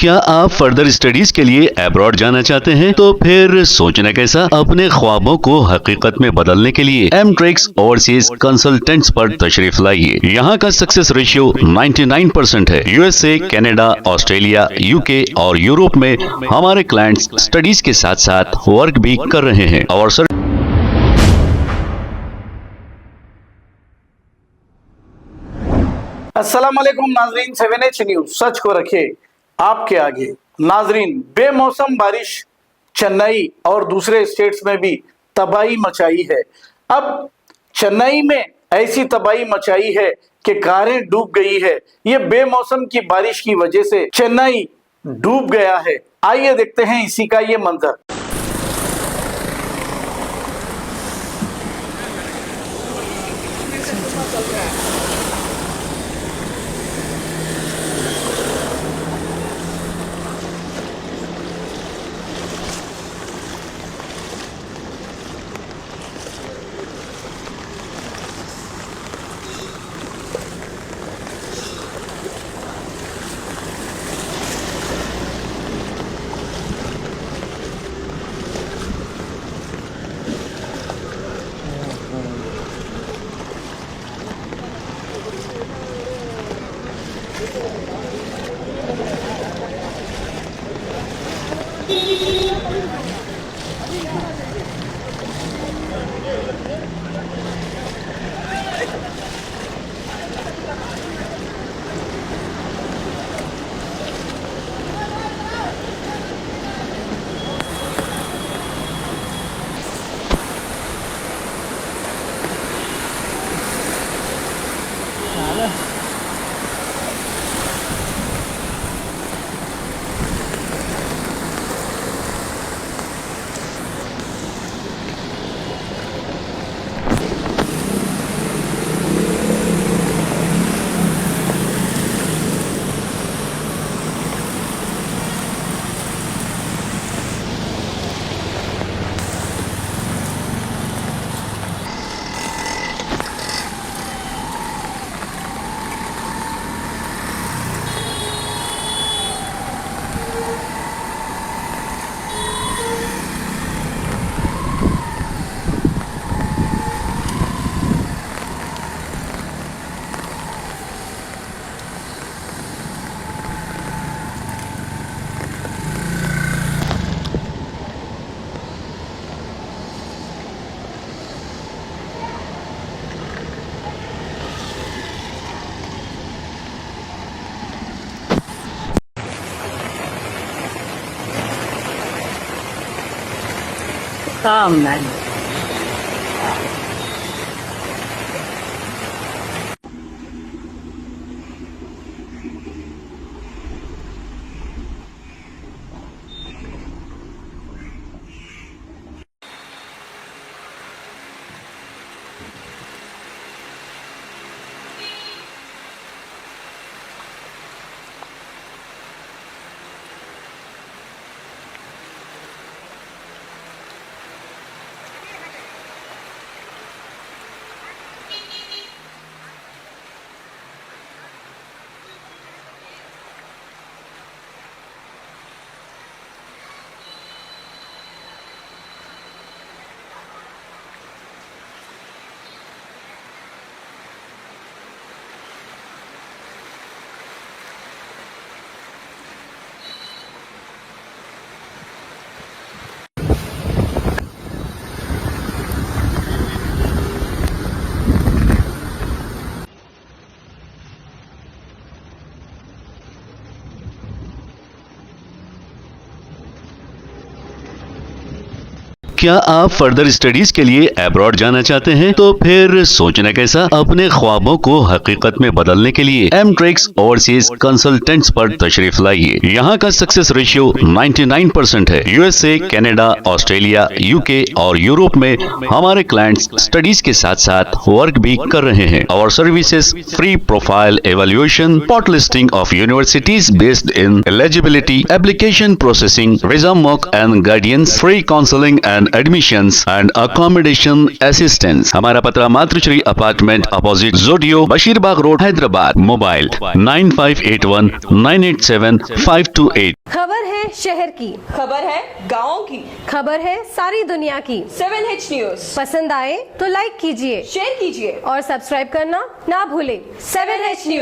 क्या आप further studies के लिए अब्रॉड जाना चाहते हैं? तो फिर सोचना कैसा, अपने ख्वाबों को हकीकत में बदलने के लिए एमट्रिक्स ओवरसीज कंसल्टेंट्स पर तशरीफ लाइए। यहाँ का सक्सेस रेशियो 99% है। यूएसए, कनाडा, ऑस्ट्रेलिया, यूके और यूरोप में हमारे क्लाइंट्स स्टडीज के साथ साथ वर्क भी कर रहे हैं और अस्सलाम वालेकुम नाजरीन, 7H न्यूज सच को रखे आपके आगे। नाजरीन, बेमौसम बारिश चेन्नई और दूसरे स्टेट्स में भी तबाही मचाई है। अब चेन्नई में ऐसी तबाही मचाई है कि कारें डूब गई है। ये बेमौसम की बारिश की वजह से चेन्नई डूब गया है। आइए देखते हैं इसी का ये मंजर। Calm, man. क्या आप फर्दर स्टडीज के लिए अब्रॉड जाना चाहते हैं? तो फिर सोचना कैसा, अपने ख्वाबों को हकीकत में बदलने के लिए एमट्रिक्स ओवरसीज कंसल्टेंट्स पर तशरीफ लाइए। यहाँ का सक्सेस रेशियो 99% है। यूएसए, कनाडा, ऑस्ट्रेलिया, यूके और यूरोप में हमारे क्लाइंट्स स्टडीज के साथ साथ वर्क भी कर रहे हैं और services free profile evaluation, spot listing of universities based in eligibility, application processing, resume mock and guidance, free counselling and admissions and accommodation assistance. हमारा पता मातृश्री अपार्टमेंट अपोजिट जोडियो, बशीरबाग रोड, हैदराबाद। मोबाइल 9581987528। खबर है शहर की, खबर है गाँव की, खबर है सारी दुनिया की। 7H न्यूज पसंद आए तो लाइक कीजिए, शेयर कीजिए और सब्सक्राइब करना ना भूलें। 7H news.